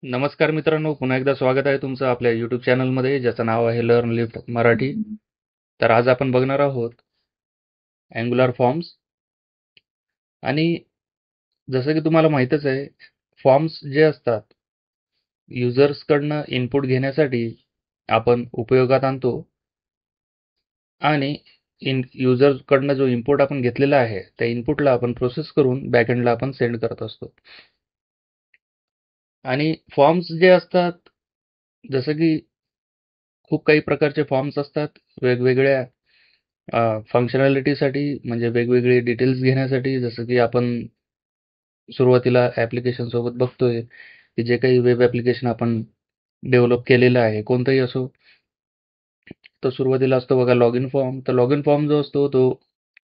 नमस्कार मित्रांनो, पुन्हा एकदा स्वागत आहे तुमचं आपल्या यूट्यूब चॅनलमध्ये ज्याचं नाव आहे लर्न लिफ्ट मराठी. तर आज आपण बघणार आहोत अँग्युलर फॉर्म्स. आणि जसं की तुम्हाला माहीतच आहे, फॉर्म्स जे असतात युजर्सकडनं इनपुट घेण्यासाठी आपण उपयोगात आणतो आणि युजर्सकडनं जो इनपुट आपण घेतलेला आहे त्या इनपुटला आपण प्रोसेस करून बॅकएंडला आपण सेंड करत असतो. आणि फॉर्म्स जे असतात, जसं की खूप काही प्रकारचे फॉर्म्स असतात वेगवेगळ्या फंक्शनॅलिटीसाठी, म्हणजे वेगवेगळे डिटेल्स घेण्यासाठी. जसं की आपण सुरुवातीला ॲप्लिकेशन सोबत बघतोय, की जे काही वेब ॲप्लिकेशन आपण डेव्हलप केलेलं आहे, कोणतंही असो, तर सुरुवातीला असतो बघा लॉगिन फॉर्म. तर लॉगिन फॉर्म जो असतो तो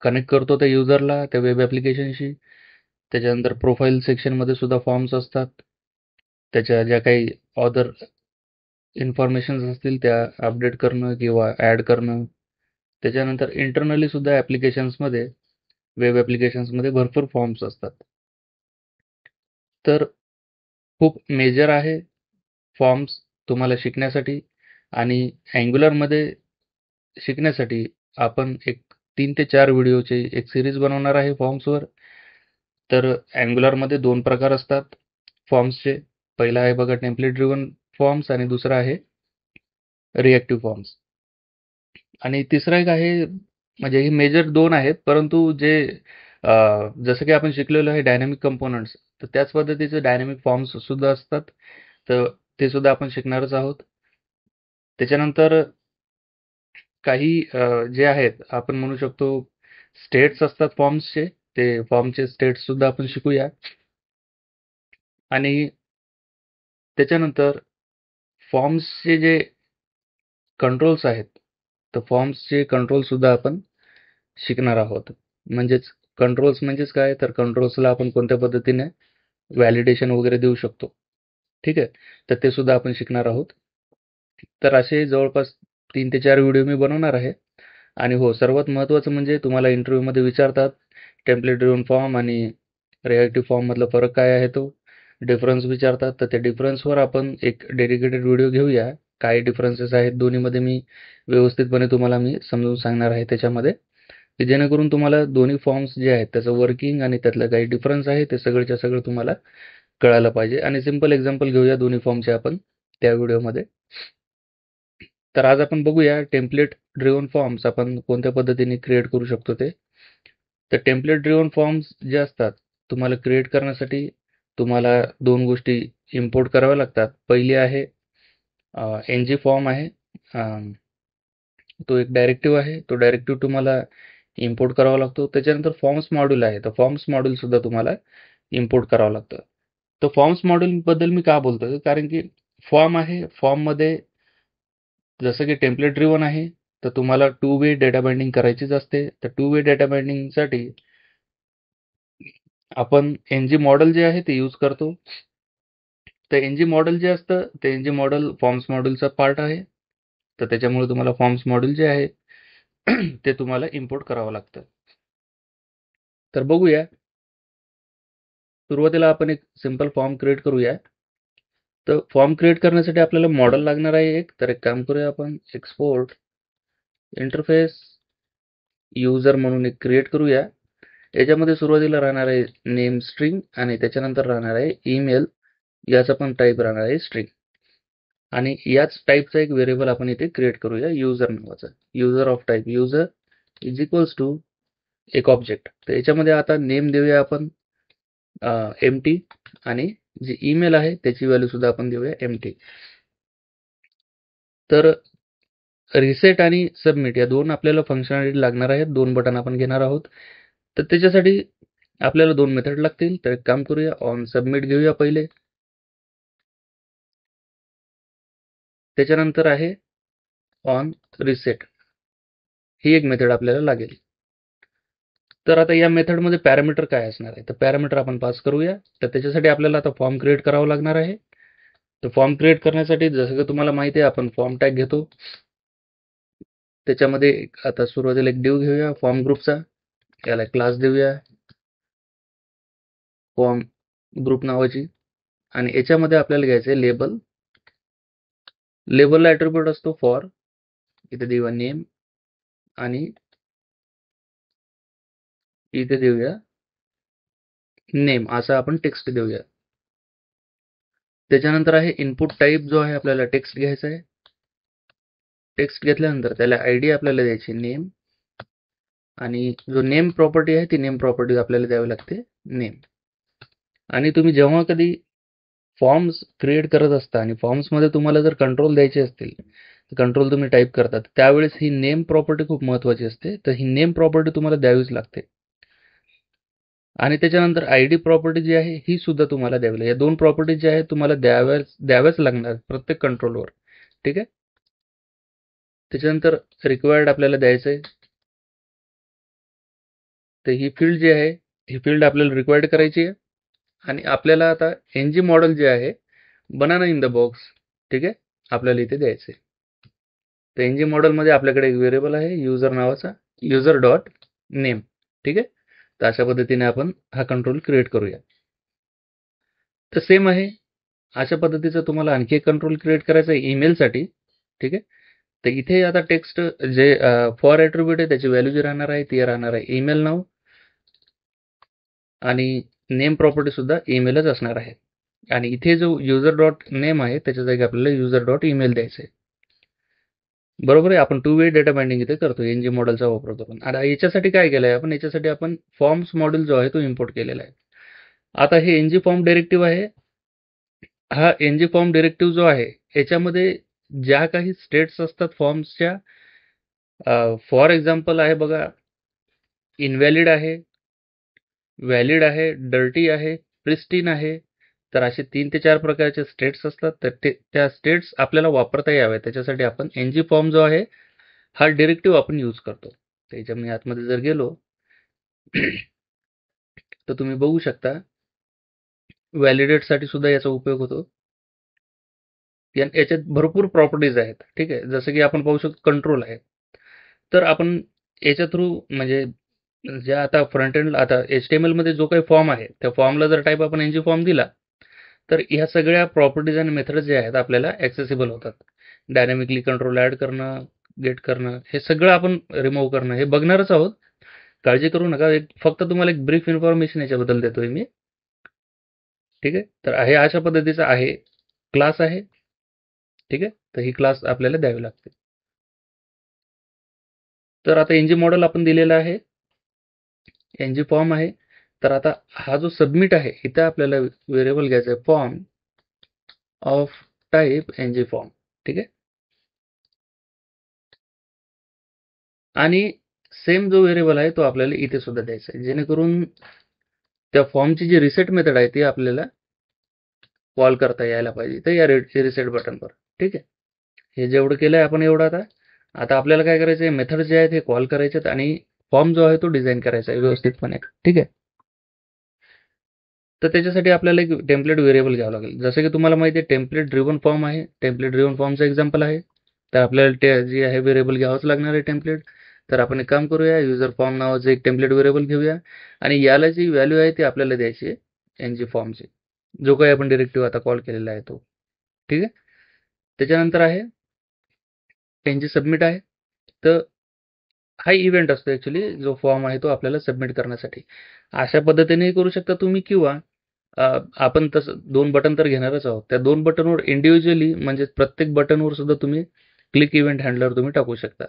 कनेक्ट करतो त्या युजरला त्या वेब ॲप्लिकेशनशी. त्याच्यानंतर प्रोफाईल सेक्शनमध्ये सुद्धा फॉर्म्स असतात. त्याच्या ज्या काही अदर इन्फॉर्मेशन्स असतील त्या अपडेट करणं किंवा ॲड करणं. त्याच्यानंतर इंटरनली सुद्धा ॲप्लिकेशन्समध्ये, वेब ॲप्लिकेशन्समध्ये भरपूर फॉर्म्स असतात. तर खूप मेजर आहे फॉर्म्स तुम्हाला शिकण्यासाठी. आणि अँग्युलरमध्ये शिकण्यासाठी आपण एक 3 ते 4 व्हिडिओची एक सीरीज बनवणार आहे फॉर्म्सवर. तर अँग्युलरमध्ये 2 प्रकार असतात फॉर्म्सचे. पहिला आहे बघा टेम्पलेट ड्रिव्हन फॉर्म्स आणि दुसरा आहे रिएक्टिव्ह फॉर्म्स. आणि तिसरा एक आहे, म्हणजे हे मेजर 2 आहेत, परंतु जे जसं की आपण शिकलेलो आहे डायनॅमिक कंपोनंट्स, तर त्याच पद्धतीचे डायनॅमिक फॉर्म्स सुद्धा असतात. तर ते सुद्धा आपण शिकणारच आहोत. त्याच्यानंतर काही जे आहेत आपण म्हणू शकतो स्टेट्स असतात फॉर्म्सचे, ते फॉर्मचे स्टेट्स सुद्धा आपण शिकूया. आणि त्याच्यानंतर फॉर्म्सचे जे कंट्रोल्स आहेत, तर फॉर्म्सचे कंट्रोल सुद्धा आपण शिकणार आहोत. म्हणजेच कंट्रोल्स म्हणजेच काय, तर कंट्रोल्सला आपण कोणत्या पद्धतीने व्हॅलिडेशन वगैरे देऊ शकतो. ठीक आहे, तर ते सुद्धा आपण शिकणार आहोत. तर असे जवळपास 3 ते 4 व्हिडिओ मी बनवणार आहे. आणि हो, सर्वात महत्त्वाचं म्हणजे तुम्हाला इंटरव्ह्यूमध्ये विचारतात टेम्पलेट ड्रिव्हन फॉर्म आणि रिएक्टिव्ह फॉर्ममधला फरक काय आहे, तो डिफरन्स विचारतात. तर त्या डिफरन्सवर आपण एक डेडिकेटेड व्हिडिओ घेऊया. काय डिफरन्सेस आहेत दोन्हीमध्ये, मी व्यवस्थितपणे तुम्हाला समजावून सांगणार आहे त्याच्यामध्ये, की जेणेकरून तुम्हाला दोन्ही फॉर्म्स जे आहेत त्याचं वर्किंग आणि त्यातलं काही डिफरन्स आहे ते सगळंच्या सगळं तुम्हाला कळायला पाहिजे. आणि सिंपल एक्झाम्पल घेऊया दोन्ही फॉर्मचे आपण त्या व्हिडिओमध्ये. तर आज आपण बघूया टेम्पलेट ड्रिव्हन फॉर्म्स आपण कोणत्या पद्धतीने क्रिएट करू शकतो ते. तर टेम्पलेट ड्रिव्हन फॉर्म्स जे असतात, तुम्हाला क्रिएट करण्यासाठी तुम्हाला 2 गोष्टी इम्पोर्ट कराव्या लागतात. पहिली आहे एनजी फॉर्म आहे. तो एक डायरेक्टिव्ह आहे. तो डायरेक्टिव्ह तुम्हाला इम्पोर्ट करावा लागतो. त्याच्यानंतर फॉर्म्स मॉड्यूल आहे. तर फॉर्म्स मॉड्यूल सुद्धा तुम्हाला इम्पोर्ट करावं लागतं. तर फॉर्म्स मॉड्यूलबद्दल मी का बोलतोय? कारण की फॉर्म आहे. फॉर्ममध्ये जसं की टेम्पलेट ड्रिव्हन आहे, तर तुम्हाला 2 वे डेटा बाइंडिंग करायचीच असते. तर 2 वे डेटा बाइंडिंगसाठी आपण एनजी मॉडेल जे आहे ते यूज करतो. तर एनजी मॉडेल जे असतं, ते एनजी मॉडेल फॉर्म्स मॉड्यूलचा पार्ट आहे. तर त्याच्यामुळे तुम्हाला फॉर्म्स मॉड्यूल जे आहे ते तुम्हाला इम्पोर्ट करावं लागतं. तर बघूया. सुरुवातीला आपण एक सिंपल फॉर्म क्रिएट करूया. तर फॉर्म क्रिएट करण्यासाठी आपल्याला मॉडेल लागणार आहे एक. तर एक काम करूया आपण, एक्सपोर्ट इंटरफेस युजर म्हणून एक क्रिएट करूया. याच्यामध्ये सुरुवातीला राहणार आहे नेम स्ट्रिंग आणि त्याच्यानंतर राहणार आहे ईमेल. याचा पण टाईप राहणार आहे स्ट्रिंग. आणि याच टाईपचा एक व्हेरिएबल आपण इथे क्रिएट करूया युजर नावाचा. User of type user is equals to एक ऑब्जेक्ट. तर याच्यामध्ये आता नेम देऊया आपण एम्प्टी, आणि जे ईमेल आहे त्याची व्हॅल्यू सुद्धा आपण देऊया एम्प्टी. तर रिसेट आणि सबमिट या 2 आपल्याला फंक्शनॅलिटी लागणार आहेत. 2 बटन आपण घेणार आहोत. तर त्याच्यासाठी आपल्याला 2 मेथड लागतील. तर एक काम करूया, ऑन सबमिट घेऊया पहिले. त्याच्यानंतर आहे ऑन रिसेट, ही एक मेथड आपल्याला लागेल. तर आता या मेथडमध्ये पॅरामीटर काय असणार आहे, तर पॅरामीटर आपण पास करूया. तर त्याच्यासाठी आपल्याला आता फॉर्म क्रिएट करावा लागणार आहे. तर फॉर्म क्रिएट करण्यासाठी जसं की तुम्हाला माहिती आहे, आपण फॉर्म टॅग घेतो. त्याच्यामध्ये आता सुरुवातीला एक डिव्ह घेऊया फॉर्म ग्रुपचा. याला क्लास देऊया फॉर्म ग्रुप नावाची. आणि याच्यामध्ये आपल्याला घ्यायचं आहे लेबल. लेबलला ॲट्रिब्यूट असतो फॉर, इथे देऊया नेम आणि इथे देऊया नेम, असं आपण टेक्स्ट देऊया. त्याच्यानंतर आहे इनपुट टाईप, जो आहे आपल्याला टेक्स्ट घ्यायचा आहे. टेक्स्ट घेतल्यानंतर त्याला आयडी आपल्याला द्यायची नेम, आणि जो नेम प्रॉपर्टी आहे ती नेम प्रॉपर्टी आपल्याला द्यावी लागते नेम. आणि तुम्ही जेव्हा कधी फॉर्म्स क्रिएट करत असता आणि फॉर्म्समध्ये तुम्हाला जर कंट्रोल द्यायचे असतील, कंट्रोल तुम्ही टाईप करतात, त्यावेळेस ही नेम प्रॉपर्टी खूप महत्त्वाची असते. तर ही नेम प्रॉपर्टी तुम्हाला द्यावीच लागते. आणि त्याच्यानंतर आयडी प्रॉपर्टी जी आहे ही सुद्धा तुम्हाला द्यावी लागेल. या दोन प्रॉपर्टी ज्या आहेत तुम्हाला द्याव्याच लागणार प्रत्येक कंट्रोलवर. ठीक आहे. त्याच्यानंतर रिक्वायर्ड आपल्याला द्यायचं आहे. तर ही फील्ड जी आहे, ही फील्ड आपल्याला रिक्वायर्ड करायची आहे. आणि आपल्याला आता एनजी मॉडेल जे आहे, बनाना इन द बॉक्स, ठीक आहे, आपल्याला इथे द्यायचं आहे. तर एनजी मॉडेलमध्ये आपल्याकडे एक व्हेरिएबल आहे युजर नावाचा, युजर डॉट नेम. ठीक आहे. तर अशा पद्धतीने आपण हा कंट्रोल क्रिएट करूया. तर सेम आहे अशा पद्धतीचं तुम्हाला आणखी एक कंट्रोल क्रिएट करायचा आहे ईमेलसाठी. ठीक आहे. तर इथे आता टेक्स्ट जे फॉर ॲट्रिब्यूट आहे त्याची व्हॅल्यू जी राहणार आहे ती राहणार आहे ईमेल नाव, आणि नेम प्रॉपर्टी सुद्धा ईमेलच असणार आहे. आणि इथे जो युजर डॉट नेम आहे त्याच्या जागी आपल्याला युजर डॉट ईमेल द्यायचं आहे. बरोबर आहे. आपण 2 वे डेटा बाइंडिंग इथे करतो एनजी मॉडेलचा वापर करून. आता याच्यासाठी काय केलं आहे आपण, याच्यासाठी आपण फॉर्म्स मॉडेल जो आहे तो इम्पोर्ट केलेला आहे. आता हे एनजी फॉर्म डायरेक्टिव्ह आहे. हा एनजी फॉर्म डायरेक्टिव्ह जो आहे याच्यामध्ये ज्या काही स्टेट्स असतात फॉर्म्सच्या, फॉर एक्झाम्पल आहे बघा, इनव्हॅलिड आहे, व्हॅलिड आहे, डर्टी आहे, प्रिस्टीन आहे. तर असे 3 ते 4 प्रकारचे स्टेट्स असतात. तर त्या स्टेट्स आपल्याला वापरता याव्या त्याच्यासाठी आपण एनजी फॉर्म जो आहे हा डायरेक्टिव्ह आपण यूज करतो. त्याच्या मी आतमध्ये जर गेलो तर तुम्ही बघू शकता व्हॅलिडेटसाठी सुद्धा याचा उपयोग होतो. याच्यात भरपूर प्रॉपर्टीज आहेत. ठीक आहे. जसं की आपण पाहू शकतो कंट्रोल आहे. तर आपण याच्या थ्रू म्हणजे ज्या आता फ्रंट एंड, आता HTML मध्ये जो काही फॉर्म आहे त्या फॉर्मला जर टाईप आपण एनजी फॉर्म दिला तर ह्या सगळ्या प्रॉपर्टीज आणि मेथड्स जे आहेत आपल्याला ॲक्सेसिबल होतात. डायनॅमिकली कंट्रोल ॲड करणं, गेट करणं, हे सगळं आपण रिमूव्ह करणं हे बघणारच आहोत. काळजी करू नका. फक्त तुम्हाला एक ब्रीफ इन्फॉर्मेशन याच्याबद्दल देतोय मी. ठीक आहे. तर हे अशा पद्धतीचा आहे क्लास आहे. ठीक आहे. तर ही क्लास आपल्याला द्यावी लागते. तर आता एनजी मॉडेल आपण दिलेला आहे, एनजी फॉर्म आहे. तर आता हा जो सबमिट आहे इथे आपल्याला व्हेरिएबल घ्यायचा आहे form of type NG form. ठीक आहे. आणि सेम जो व्हेरिएबल आहे तो आपल्याला इथे सुद्धा द्यायचा आहे, जेणेकरून त्या फॉर्मची जी रिसेट मेथड आहे ती आपल्याला कॉल करता यायला पाहिजे तर या रिसेट बटनवर. ठीक आहे. हे जेवढं केलंय आपण एवढं आता आता आपल्याला काय करायचं आहे, मेथड जे आहेत हे कॉल करायचे आहेत आणि फॉर्म जो आहे तो डिझाइन करायचा आहे व्यवस्थितपणे. ठीक आहे. तर त्याच्यासाठी आपल्याला एक टेम्पलेट व्हेरिएबल घ्यावं लागेल. जसं की तुम्हाला माहिती आहे टेम्पलेट ड्रिव्हन फॉर्म आहे. टेम्पलेट ड्रिव्हन फॉर्मचं एक्झाम्पल आहे. तर आपल्याला जे आहे व्हेरिएबल घ्यावंच लागणार आहे टेम्पलेट. तर आपण एक काम करूया, युजर फॉर्म नावाचं एक टेम्पलेट व्हेरिएबल घेऊया आणि याला जी व्हॅल्यू आहे ती आपल्याला द्यायची आहे एनजी फॉर्मची, जो काही आपण डायरेक्टिव्ह आता कॉल केलेला आहे तो. ठीक आहे. त्याच्यानंतर आहे एनजी सबमिट आहे. तर हा इव्हेंट असतो ॲक्च्युली, जो फॉर्म आहे तो आपल्याला सबमिट करण्यासाठी. अशा पद्धतीने करू शकता तुम्ही, किंवा आपण तसं 2 बटन तर घेणारच आहोत. त्या 2 बटनवर इंडिव्हिज्युअली म्हणजे प्रत्येक बटनवर सुद्धा तुम्ही क्लिक इव्हेंट हँडलर तुम्ही टाकू शकता.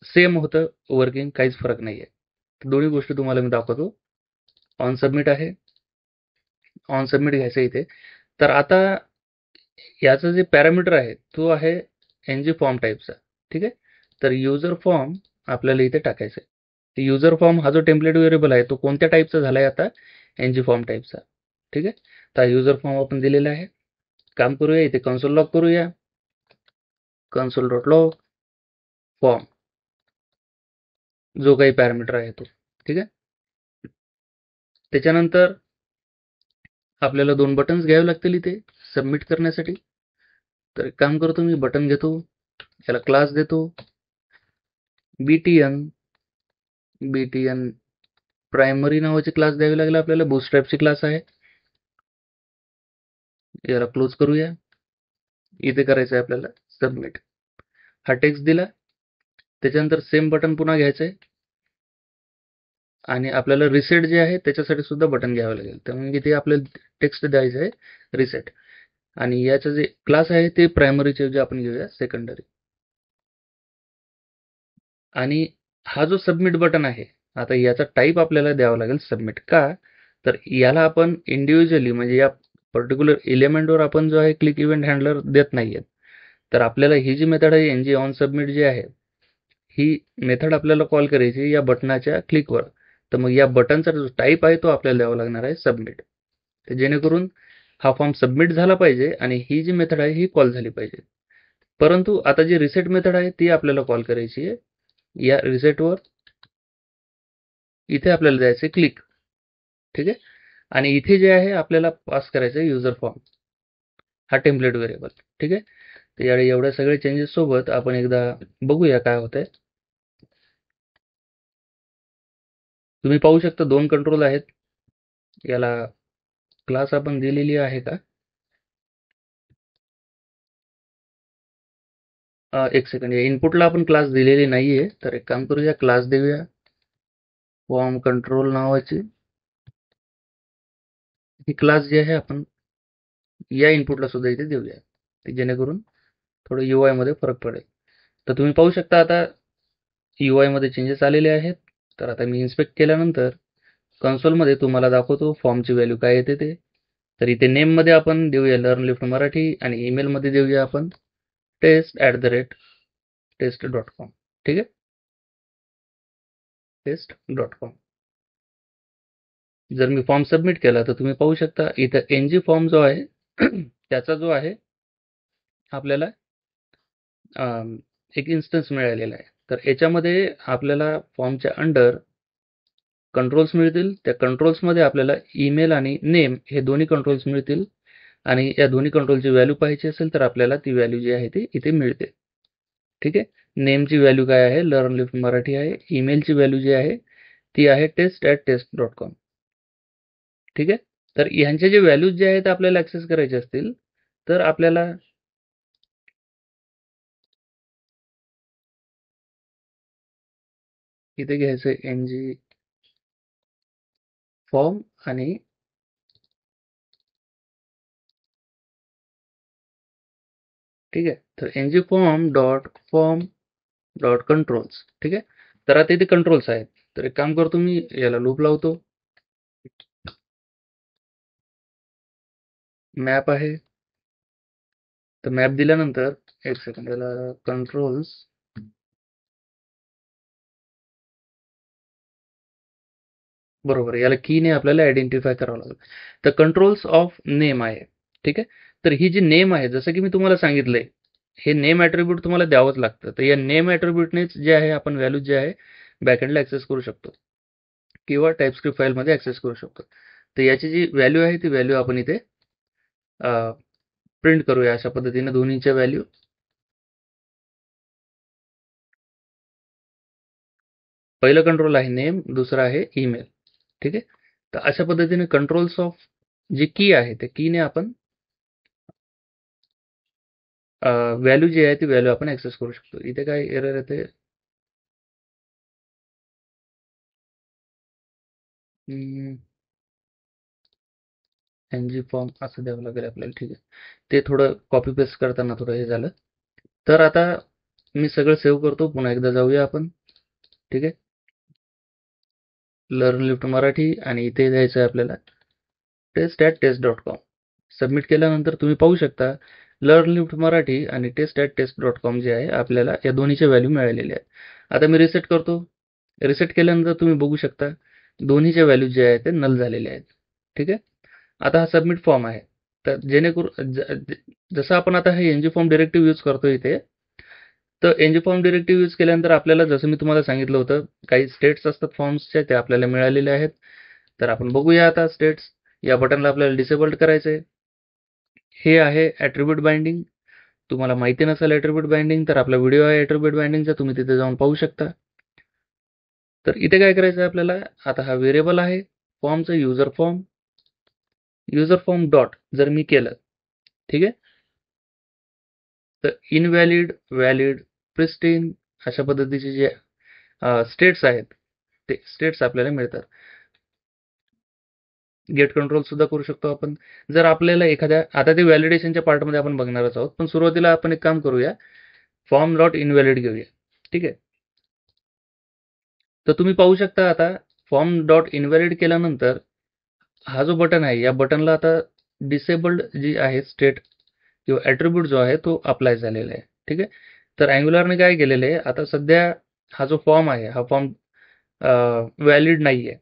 सेम होतं वर्किंग, काहीच फरक नाहीये. दोन्ही गोष्टी तुम्हाला मी दाखवतो. ऑन सबमिट आहे. ऑन सबमिट घ्यायचं इथे. तर आता याचा जे पॅरामीटर आहे तो आहे एनजी फॉर्म टाईपचा. ठीक आहे. तर युजर फॉर्म आपल्याला इथे टाकायचा आहे. युजर फॉर्म हा जो टेम्पलेट व्हेरिएबल आहे तो कोणत्या टाईपचा झालाय आता, एनजी फॉर्म टाईपचा. ठीक आहे. तर युजर फॉर्म आपण दिलेला आहे. काम करूया, इथे कन्सोल लॉग करूया. कन्सोल डॉट लॉग फॉर्म, जो काही पॅरामीटर आहे तो. ठीक आहे. त्याच्यानंतर आपल्याला 2 बटन्स घ्यावे लागतील इथे सबमिट करण्यासाठी. तर एक काम करतो, मी बटन घेतो, याला क्लास देतो बीटीएन. बीटीएन प्रायमरी नावाची क्लास द्यावी लागेल आपल्याला, बूटस्ट्रॅपची क्लास आहे. याला क्लोज करूया. इथे करायचं आहे आपल्याला सबमिट. हा टेक्स्ट दिला, त्याच्यानंतर सेम बटन पुन्हा घ्यायचंय आणि आपल्याला रिसेट जे आहे त्याच्यासाठी सुद्धा बटन घ्यावं लागेल. तर मग इथे आपल्याला टेक्स्ट द्यायचं आहे रिसेट, आणि याचं जे क्लास आहे ते प्रायमरीचे जे आपण घेऊया सेकंडरी. आणि हा जो सबमिट बटन आहे, आता याचा टाईप आपल्याला द्यावा लागेल सबमिट. का तर याला आपण इंडिव्हिज्युअली म्हणजे या पर्टिक्युलर एलिमेंटवर आपण जो आहे क्लिक इव्हेंट हँडलर देत नाहीये. तर आपल्याला ही जी मेथड आहे एनजी ऑन सबमिट जी आहे, ही मेथड आपल्याला कॉल करायची या बटनाच्या क्लिकवर. तर मग या बटनचा जो टाईप आहे तो आपल्याला द्यावा लागणार आहे सबमिट. तर जेणेकरून हा फॉर्म सबमिट झाला पाहिजे आणि ही जी मेथड आहे ही कॉल झाली पाहिजे. परंतु आता जी रिसेट मेथड आहे ती आपल्याला कॉल करायची आहे. या रिसेटवर इथे आपल्याला द्यायचं क्लिक. ठीक आहे. आणि इथे जे आहे आपल्याला पास करायचं युजर फॉर्म, हा टेम्पलेट व्हेरिएबल. ठीक आहे. तर एवढ्या सगळ्या चेंजेस सोबत आपण एकदा बघूया काय होतंय. तुम्ही पाहू शकता 2 कंट्रोल आहेत. याला क्लास आपण दिलेली आहे का? एक सेकंड, या इनपुटला आपण क्लास दिलेली नाहीये. तर एक काम करूया, क्लास देऊया फॉर्म कंट्रोल नावाची. ही क्लास जी आहे आपण या इनपुटला सुद्धा इथे देऊया, जेणेकरून थोडं UI मध्ये फरक पडेल. तर तुम्ही पाहू शकता आता UI मध्ये चेंजेस आलेले आहेत. तर आता मी इन्स्पेक्ट केल्यानंतर कन्सोलमध्ये तुम्हाला दाखवतो फॉर्मची व्हॅल्यू काय येते ते. तर इथे नेममध्ये आपण देऊया लर्न लिफ्ट मराठी आणि ईमेलमध्ये देऊया आपण test@test.com. ठीक आहे, test.com. जर मी फॉर्म सबमिट केला तर तुम्ही पाहू शकता इथं NG फॉर्म जो आहे त्याचा जो आहे आपल्याला एक इन्स्टन्स मिळालेला आहे. तर याच्यामध्ये आपल्याला फॉर्मच्या अंडर कंट्रोल्स मिळतील. त्या कंट्रोल्समध्ये आपल्याला ईमेल आणि नेम हे दोन्ही कंट्रोल्स मिळतील. आणि या दोन्ही कंट्रोलची व्हॅल्यू पाहायची असेल तर आपल्याला ती व्हॅल्यू जी आहे ती इथे मिळते. ठीक आहे. नेमची व्हॅल्यू काय आहे, लर्न लिफ्ट मराठी आहे. ईमेलची व्हॅल्यू जी आहे ती आहे test@test.com. ठीक आहे. तर ह्यांचे जे व्हॅल्यूज जे आहेत आपल्याला ऍक्सेस करायचे असतील तर आपल्याला इथे घ्यायचं NG फॉर्म आणि ठीक आहे. तर NG फॉर्म डॉट कंट्रोल्स. ठीक आहे. तर आता इथे कंट्रोल्स आहेत. तर एक काम करतो, मी याला लूप लावतो. मॅप आहे. तर मॅप दिल्यानंतर एक सेकंड, याला कंट्रोल्स बरोबर, याला कीने आपल्याला आयडेंटिफाय करावं लागेल. तर कंट्रोल्स ऑफ नेम आहे. ठीक आहे. तर ही जी नेम आहे, जसं की मी तुम्हाला सांगितलंय, हे नेम ॲट्रिब्यूट तुम्हाला द्यावंच लागतं. तर या नेम ॲट्रिब्यूटनेच जे आहे आपण व्हॅल्यू जे आहे बॅकएंडला ॲक्सेस करू शकतो किंवा टाइपस्क्रिप्ट फाईलमध्ये ॲक्सेस करू शकतो. तर याची जी व्हॅल्यू आहे ती व्हॅल्यू आपण इथे प्रिंट करूया अशा पद्धतीने दोन्हीच्या व्हॅल्यू. पहिलं कंट्रोल आहे नेम, दुसरं आहे ईमेल. ठीक आहे. तर अशा पद्धतीने कंट्रोल्स ऑफ जी की आहे त्या कीने आपण व्हॅल्यू जी आहे ती व्हॅल्यू आपण ऍक्सेस करू शकतो. इथे काय एरर येते, NG फॉर्म असं द्यावं लागेल आपल्याला. ठीक आहे. ते थोडं कॉपी पेस्ट करताना थोडं हे झालं. तर आता मी सगळं सेव्ह करतो, पुन्हा एकदा जाऊया आपण. ठीक आहे. लर्न लिफ्ट मराठी आणि इथे द्यायचं आहे आपल्याला test@test.com. सबमिट केल्यानंतर तुम्ही पाहू शकता लर्न लिफ्ट मराठी आणि test@test.com जे आहे आपल्याला या दोन्हीच्या व्हॅल्यू मिळालेल्या आहेत. आता मी रिसेट करतो. रिसेट केल्यानंतर तुम्ही बघू शकता दोन्हीच्या व्हॅल्यू जे आहेत ते नल झालेले आहेत. ठीक आहे. आता हा सबमिट फॉर्म आहे. तर जेणेकरून जसं आपण आता हे NG फॉर्म डिरेक्टिव्ह यूज करतो इथे, तर NG फॉर्म डिरेक्टिव्ह यूज केल्यानंतर आपल्याला जसं मी तुम्हाला सांगितलं होतं काही स्टेट्स असतात फॉर्म्सच्या, ते आपल्याला मिळालेले आहेत. तर आपण बघूया आता स्टेट्स. या बटनला आपल्याला डिसेबल्ड करायचं आहे. हे आहे ॲट्रिब्यूट बाइंडिंग. तुम्हाला माहिती नसेल ॲट्रिब्यूट बाइंडिंग तर आपला व्हिडिओ आहे ॲट्रिब्यूट बाइंडिंगचा, तुम्ही तिथे जाऊन पाहू शकता. तर इथे काय करायचं आहे आपल्याला, आता हा व्हेरिएबल आहे फॉर्मचा युजर फॉर्म डॉट जर मी केलं ठीक आहे. तर इनव्हॅलिड, व्हॅलिड, प्रिस्टीन अशा पद्धतीचे जे स्टेट्स आहेत ते स्टेट्स आपल्याला मिळतात. गेट कंट्रोल सुद्धा करू शकतो आपण. जर आपल्याला एखाद्या, आता ते व्हॅलिडेशनच्या पार्टमध्ये आपण बघणारच आहोत, पण सुरुवातीला आपण एक काम करूया, फॉर्म डॉट इनव्हॅलिड घेऊया. ठीक आहे. तर तुम्ही पाहू शकता आता फॉर्म डॉट इनव्हॅलिड केल्यानंतर हा जो बटन आहे, या बटनला आता डिसेबल्ड जी आहे स्टेट किंवा ॲट्रिब्यूट जो आहे तो अप्लाय झालेला आहे. ठीक आहे. तर अँग्युलरने काय केलेलं आहे, आता सध्या हा जो फॉर्म आहे, हा फॉर्म व्हॅलिड नाही आहे.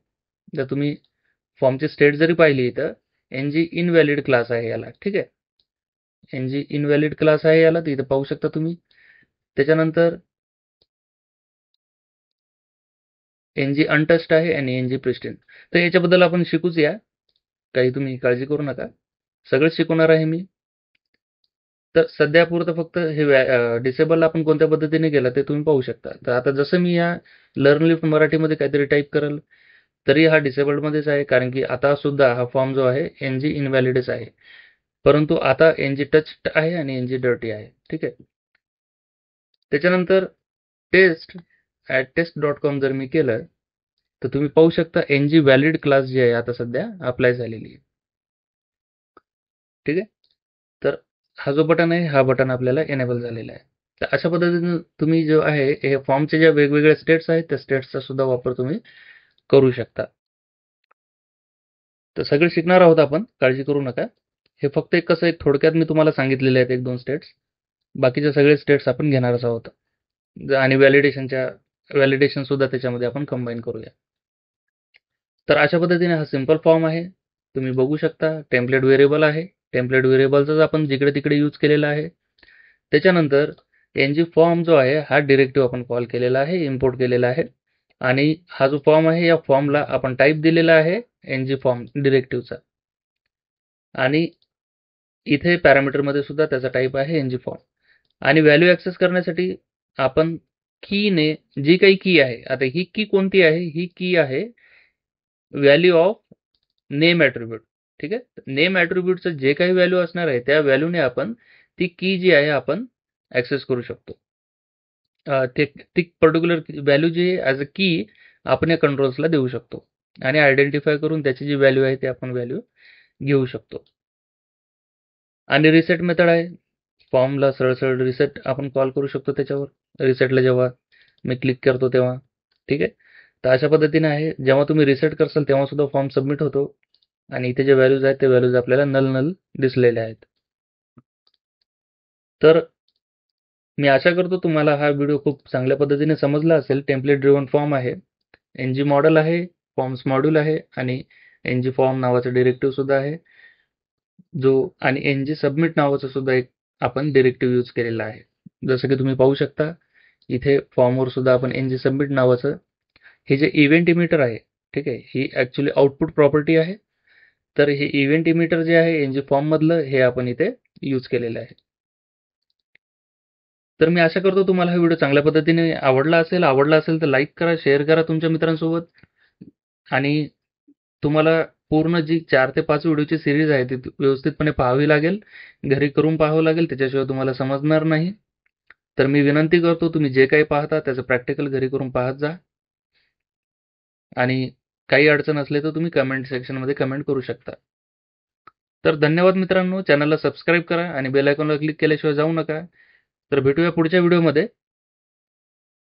जर तुम्ही फॉर्मची स्टेट जरी पाहिली तर एनजी इनव्हॅलिड क्लास आहे याला. ठीक आहे. एनजी इनव्हॅलिड क्लास आहे याला, तर इथं पाहू शकता तुम्ही. त्याच्यानंतर एनजी अनटच्ड आहे आणि एनजी प्रिस्टीन. तर याच्याबद्दल आपण शिकूच या, काही तुम्ही काळजी करू नका, सगळं शिकवणार आहे मी. तर सध्यापुरतं फक्त हे डिसेबल आपण कोणत्या पद्धतीने केलं ते तुम्ही पाहू शकता. तर आता जसं मी या लर्न लिफ्ट मराठीमध्ये काहीतरी टाईप करेल तरी हा डिसेबल्डमध्येच आहे, कारण की आता सुद्धा हा फॉर्म जो आहे एनजी इनव्हॅलिडच आहे, परंतु आता एनजी टच्ड आहे आणि एनजी डर्टी आहे. ठीक आहे. त्याच्यानंतर टेस्ट.com जर मी केलं तर तुम्ही पाहू शकता एनजी व्हॅलिड क्लास जी आहे आता सध्या अप्लाय झालेली आहे. ठीक आहे. तर हा जो बटन आहे, हा बटन आपल्याला एनेबल झालेला आहे. तर अशा पद्धतीने तुम्ही जो आहे हे फॉर्मचे ज्या वेगवेगळ्या स्टेट्स आहेत त्या स्टेट्सचा सुद्धा वापर तुम्ही करू शकता. तर सगळे शिकणार आहोत आपण, काळजी करू नका. हे फक्त एक कसं एक थोडक्यात मी तुम्हाला सांगितलेले आहेत 1-2 स्टेट्स. बाकीचे सगळे स्टेट्स आपण घेणारच आहोत. आणि व्हॅलिडेशन सुद्धा त्याच्यामध्ये आपण कंबाईन करूया. तर अशा पद्धतीने हा सिंपल फॉर्म आहे. तुम्ही बघू शकता टेम्पलेट व्हेरिएबल आहे. टेम्पलेट व्हेरिएबलचाच आपण जिकडे तिकडे यूज केलेला आहे. त्याच्यानंतर एनजी फॉर्म जो आहे हा डिरेक्टिव्ह आपण कॉल केलेला आहे, इम्पोर्ट केलेला आहे. आणि हा जो फॉर्म आहे या फॉर्मला आपण टाईप दिलेला आहे एनजी फॉर्म डिरेक्टिव्हचा. आणि इथे पॅरामीटरमध्ये सुद्धा त्याचा टाईप आहे एनजी फॉर्म. आणि व्हॅल्यू ॲक्सेस करण्यासाठी आपण कीने, जी काही की आहे, आता ही की कोणती आहे, ही की आहे व्हॅल्यू ऑफ नेम ॲट्रिब्यूट. ठीक आहे. नेम ॲट्रिब्यूटचं जे काही व्हॅल्यू असणार आहे त्या व्हॅल्यूने आपण ती की जी आहे आपण ॲक्सेस करू शकतो. ती पर्टिक्युलर व्हॅल्यू जी आहे ॲज अ की आपण या कंट्रोल्सला देऊ शकतो आणि आयडेंटिफाय करून त्याची जी व्हॅल्यू आहे ती आपण व्हॅल्यू घेऊ शकतो. आणि रिसेट मेथड आहे. फॉर्मला सरळ रिसेट आपण कॉल करू शकतो त्याच्यावर. रिसेटला जेव्हा मी क्लिक करतो तेव्हा. ठीक आहे. तर अशा पद्धतीने आहे. जेव्हा तुम्ही रिसेट करसाल तेव्हा सुद्धा फॉर्म सबमिट होतो आणि इथे जे व्हॅल्यूज आहेत ते व्हॅल्यूज आपल्याला नल दिसलेले आहेत. तर मी आशा करतो तुम्हाला हा व्हिडिओ खूप चांगल्या पद्धतीने समजला असेल. टेम्पलेट ड्रिव्हन फॉर्म आहे, एनजी मॉडेल आहे, फॉर्म्स मॉड्यूल आहे आणि एनजी फॉर्म नावाचा डिरेक्टिव्ह सुद्धा आहे, जो आणि एनजी सबमिट नावाचा सुद्धा एक आपण डिरेक्टिव्ह यूज केलेला आहे. जसं की तुम्ही पाहू शकता इथे फॉर्मवर सुद्धा आपण एनजी सबमिट नावाचं हे जे इव्हेंट इमिटर आहे, ठीक आहे, ही ॲक्च्युली आउटपुट प्रॉपर्टी आहे. तर हे इव्हेंट इमिटर जे आहे एनजी फॉर्म मधलं हे आपण इथे यूज केलेलं आहे. तर मी आशा करतो तुम्हाला हा व्हिडिओ चांगल्या पद्धतीने आवडला असेल तर लाईक करा, शेअर करा तुमच्या मित्रांसोबत. आणि तुम्हाला पूर्ण जी 4 ते 5 व्हिडिओची सीरीज आहे ती व्यवस्थितपणे पाहावी लागेल. घरी करून पाहावं लागेल, त्याच्याशिवाय तुम्हाला समजणार नाही. तर मी विनंती करतो तुम्ही जे काही पाहता त्याचं प्रॅक्टिकल घरी करून पाहत जा. आणि काही अडचण असले तर तुम्ही कमेंट सेक्शनमध्ये कमेंट करू शकता. तर धन्यवाद मित्रांनो. चॅनलला सबस्क्राईब करा आणि बेल आयकॉनला क्लिक केल्याशिवाय जाऊ नका. तर भेटूया पुढच्या व्हिडिओमध्ये.